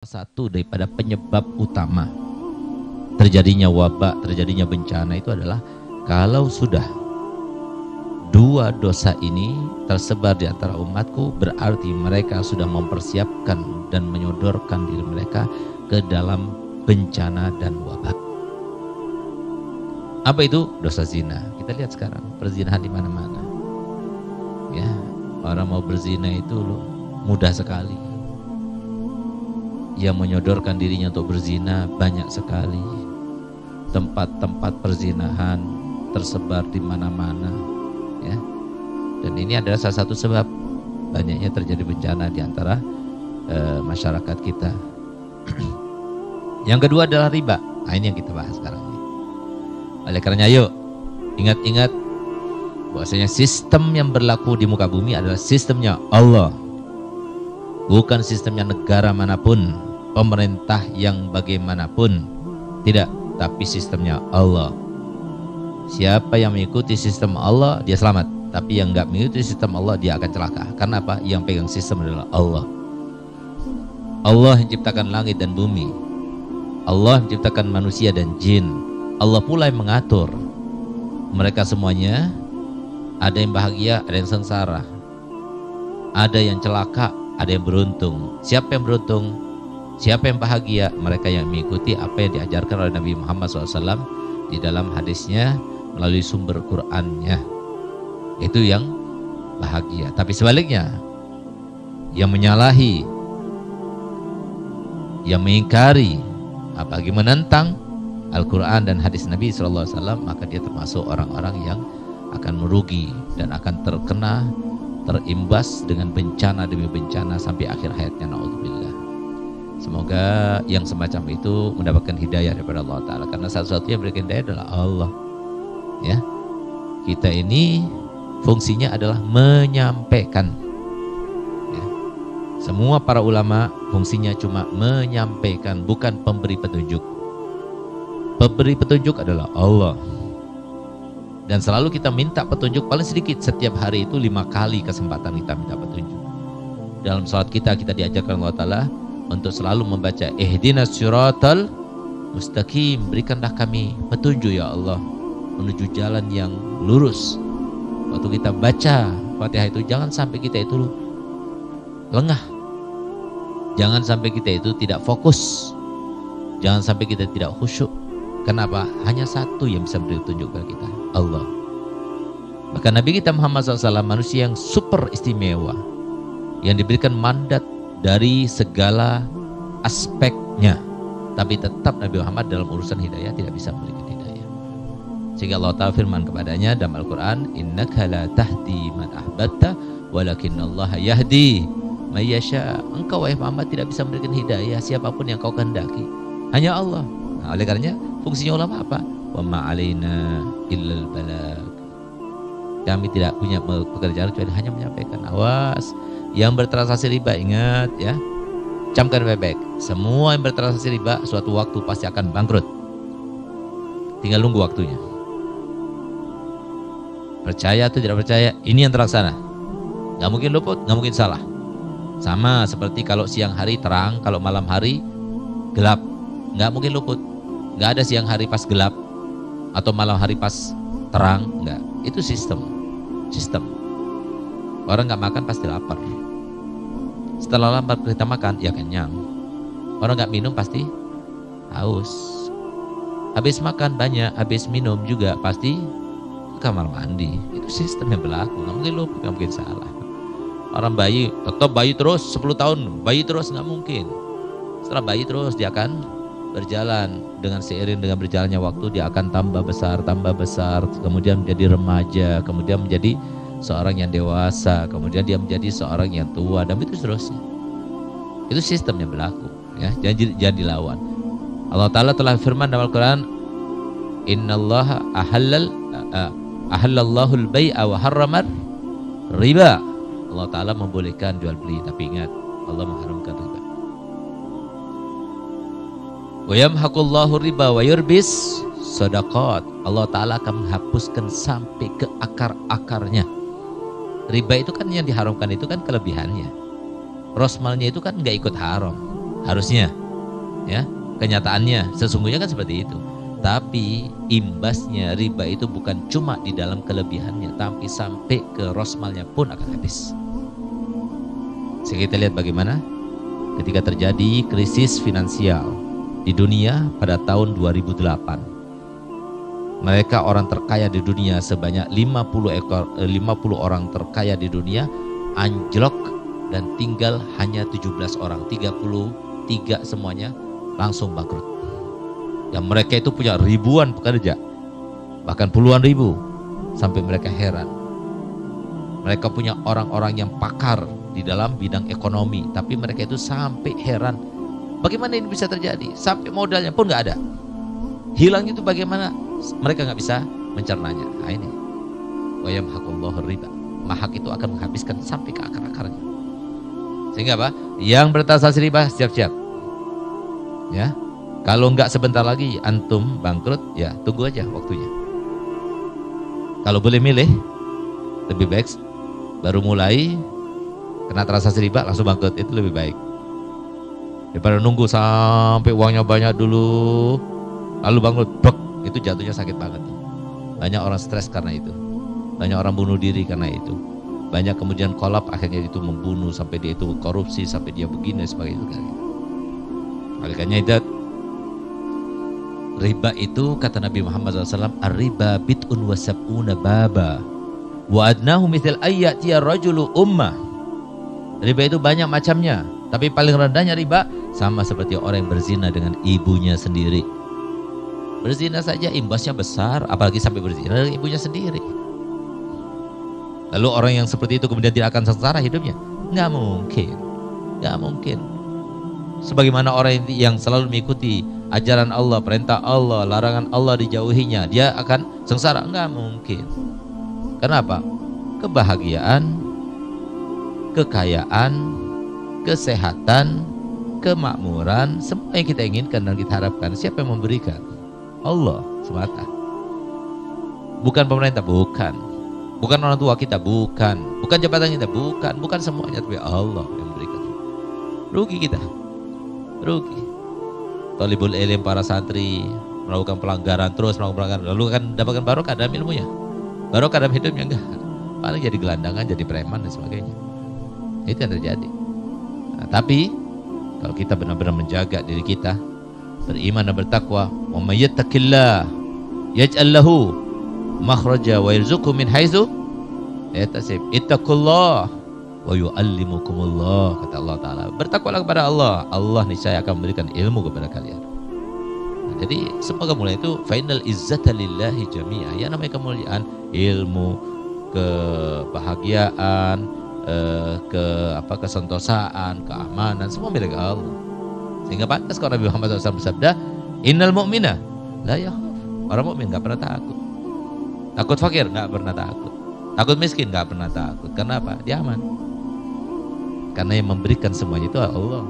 Satu daripada penyebab utama terjadinya wabak, terjadinya bencana itu adalah kalau sudah dua dosa ini tersebar di antara umatku, berarti mereka sudah mempersiapkan dan menyodorkan diri mereka ke dalam bencana dan wabak. Apa itu? Dosa zina. Kita lihat sekarang perzinahan di mana-mana. Ya, orang mau berzina itu mudah sekali. Yang menyodorkan dirinya untuk berzina banyak sekali. Tempat-tempat perzinahan tersebar di mana-mana, ya. Dan ini adalah salah satu sebab banyaknya terjadi bencana di antara masyarakat kita. Yang kedua adalah riba. Nah, ini yang kita bahas sekarang ini. Oleh karenanya, yuk ingat-ingat bahwasanya sistem yang berlaku di muka bumi adalah sistemnya Allah, bukan sistemnya negara manapun, pemerintah yang bagaimanapun, tidak, tapi sistemnya Allah. Siapa yang mengikuti sistem Allah, dia selamat. Tapi yang enggak mengikuti sistem Allah, dia akan celaka. Karena apa? Yang pegang sistem adalah Allah. Allah yang menciptakan langit dan bumi. Allah yang menciptakan manusia dan jin. Allah pula yang mengatur mereka semuanya. Ada yang bahagia, ada yang sengsara, ada yang celaka, ada yang beruntung. Siapa yang beruntung? Siapa yang bahagia? Mereka yang mengikuti apa yang diajarkan oleh Nabi Muhammad SAW di dalam hadisnya melalui sumber Qur'annya. Itu yang bahagia. Tapi sebaliknya, yang menyalahi, yang mengingkari, apalagi menentang Al-Quran dan hadis Nabi SAW, maka dia termasuk orang-orang yang akan merugi dan akan terimbas dengan bencana demi bencana sampai akhir hayatnya. Na'udzubillah. Semoga yang semacam itu mendapatkan hidayah daripada Allah Ta'ala, karena satu-satunya yang memberikan hidayah adalah Allah, ya. Kita ini fungsinya adalah menyampaikan, ya. Semua para ulama fungsinya cuma menyampaikan, bukan pemberi petunjuk. Pemberi petunjuk adalah Allah. Dan selalu kita minta petunjuk paling sedikit. Setiap hari itu 5 kali kesempatan kita minta petunjuk. Dalam salat kita diajarkan Allah Ta'ala untuk selalu membaca ihdinas siratal mustaqim. Berikanlah kami petunjuk ya Allah menuju jalan yang lurus. Waktu kita baca Fatihah itu, jangan sampai kita itu lengah. Jangan sampai kita itu tidak fokus. Jangan sampai kita tidak khusyuk. Kenapa? Hanya satu yang bisa memberi petunjuk kepada kita, Allah. Bahkan Nabi kita Muhammad SAW manusia yang super istimewa, yang diberikan mandat dari segala aspeknya, tapi tetap Nabi Muhammad dalam urusan hidayah tidak bisa memberikan hidayah. Sehingga Allah Ta'ala firman kepadanya dalam Al-Quran, innaka la tahdi man ahbabta walakinallaha yahdi may yasha. Engkau wahai Muhammad tidak bisa memberikan hidayah siapapun yang kau kehendaki, hanya Allah. Nah, oleh karenanya fungsinya ulama apa? Wa ma alaina illal balag. Kami tidak punya pekerjaan kecuali hanya menyampaikan. Awas yang bertransaksi riba, ingat ya, camkan baik-baik. Semua yang bertransaksi riba suatu waktu pasti akan bangkrut. Tinggal nunggu waktunya. Percaya atau tidak percaya, ini yang terlaksana. Gak mungkin luput, gak mungkin salah. Sama seperti kalau siang hari terang, kalau malam hari gelap, gak mungkin luput. Gak ada siang hari pas gelap atau malam hari pas terang, enggak. Itu sistem. Orang gak makan pasti lapar. Setelah lapar kita makan, ya kenyang. Orang gak minum pasti haus. Habis makan banyak, habis minum juga pasti ke kamar mandi. Itu sistem yang berlaku. Gak mungkin luput, gak mungkin salah. Orang bayi, tetap bayi terus 10 tahun, bayi terus, gak mungkin. Setelah bayi terus dia akan berjalan, dengan seiring dengan berjalannya waktu dia akan tambah besar, kemudian menjadi remaja, kemudian menjadi seorang yang dewasa, kemudian dia menjadi seorang yang tua, dan itu seterusnya. Itu sistem yang berlaku, ya. Jangan dilawan. Allah Ta'ala telah firman dalam Al-Quran, innallaha ahallallahu al-bai'a wa harramar riba. Allah Ta'ala membolehkan jual beli, tapi ingat, Allah mengharamkan riba. Wa yamhaqullahu riba wa yurbis shadaqat. Allah Ta'ala akan menghapuskan sampai ke akar-akarnya. Riba itu kan yang diharamkan itu kan kelebihannya. Rosmalnya itu kan nggak ikut haram. harusnya, ya, kenyataannya sesungguhnya kan seperti itu. Tapi imbasnya riba itu bukan cuma di dalam kelebihannya, tapi sampai ke rosmalnya pun akan habis. Sehingga kita lihat bagaimana ketika terjadi krisis finansial di dunia pada tahun 2008. Mereka orang terkaya di dunia sebanyak 50 orang terkaya di dunia anjlok dan tinggal hanya 17 orang, 33 semuanya langsung bangkrut. Yang mereka itu punya ribuan pekerja, bahkan puluhan ribu, sampai mereka heran. Mereka punya orang-orang yang pakar di dalam bidang ekonomi, tapi mereka itu sampai heran, bagaimana ini bisa terjadi? Sampai modalnya pun nggak ada. Hilang itu bagaimana? Mereka nggak bisa mencernanya. Nah ini, wa yamhaqullahu riba. Mahak itu akan menghabiskan sampai ke akar-akarnya. Sehingga apa? Yang bertransaksi riba siap-siap. Ya, kalau nggak sebentar lagi antum bangkrut, ya tunggu aja waktunya. Kalau boleh milih, lebih baik baru mulai kena transaksi riba langsung bangkrut, itu lebih baik daripada nunggu sampai uangnya banyak dulu lalu bangkrut, itu jatuhnya sakit banget. Banyak orang stres karena itu, banyak orang bunuh diri karena itu, banyak kemudian kolap akhirnya itu membunuh sampai dia itu korupsi sampai dia begini sebagainya. Oleh karena itu riba itu kata Nabi Muhammad SAW, ar-riba bid'un wa sab'una baba wa adnahu mithil ayyatiya rajulu ummah. Riba itu banyak macamnya, tapi paling rendahnya riba sama seperti orang yang berzina dengan ibunya sendiri. Berzina saja imbasnya besar, apalagi sampai berzina dengan ibunya sendiri. Lalu orang yang seperti itu kemudian tidak akan sengsara hidupnya? Nggak mungkin, nggak mungkin. Sebagaimana orang yang selalu mengikuti ajaran Allah, perintah Allah, larangan Allah dijauhinya, dia akan sengsara? Nggak mungkin. Kenapa? Kebahagiaan, kekayaan, kesehatan, kemakmuran, semua yang kita inginkan dan kita harapkan, siapa yang memberikan? Allah semata. Bukan pemerintah, bukan orang tua kita, bukan jabatan kita, bukan semuanya, tapi Allah yang memberikan. Rugi kita, rugi. Thalibul ilm, para santri melakukan pelanggaran, terus melakukan pelanggaran, lalu kan dapatkan barokah dalam ilmunya, barokah dalam hidupnya? Enggak, paling jadi gelandangan, jadi preman dan sebagainya. Itu yang terjadi. Nah, tapi kalau kita benar-benar menjaga diri kita, beriman dan bertakwa, wa may yattaqillah yaj'al lahu makhraja wa yarzuqhu min haitsu la yahtasib. Ittaqullah wa yu'allimukumullah, kata Allah Ta'ala. Bertakwalah kepada Allah, Allah niscaya akan memberikan ilmu kepada kalian. Nah, jadi semoga mulai itu fainal izzata lillahi jami'a. Ya, namanya kemuliaan, ilmu, kebahagiaan, kesentosaan, keamanan, semua milik Allah. Sehingga pantas kalau Nabi Muhammad SAW bersabda, innal mu'mina la yakhaf. Orang mukmin nggak pernah takut. Takut fakir nggak pernah takut. Takut miskin nggak pernah takut. Kenapa? Dia aman. Karena yang memberikan semuanya itu Allah.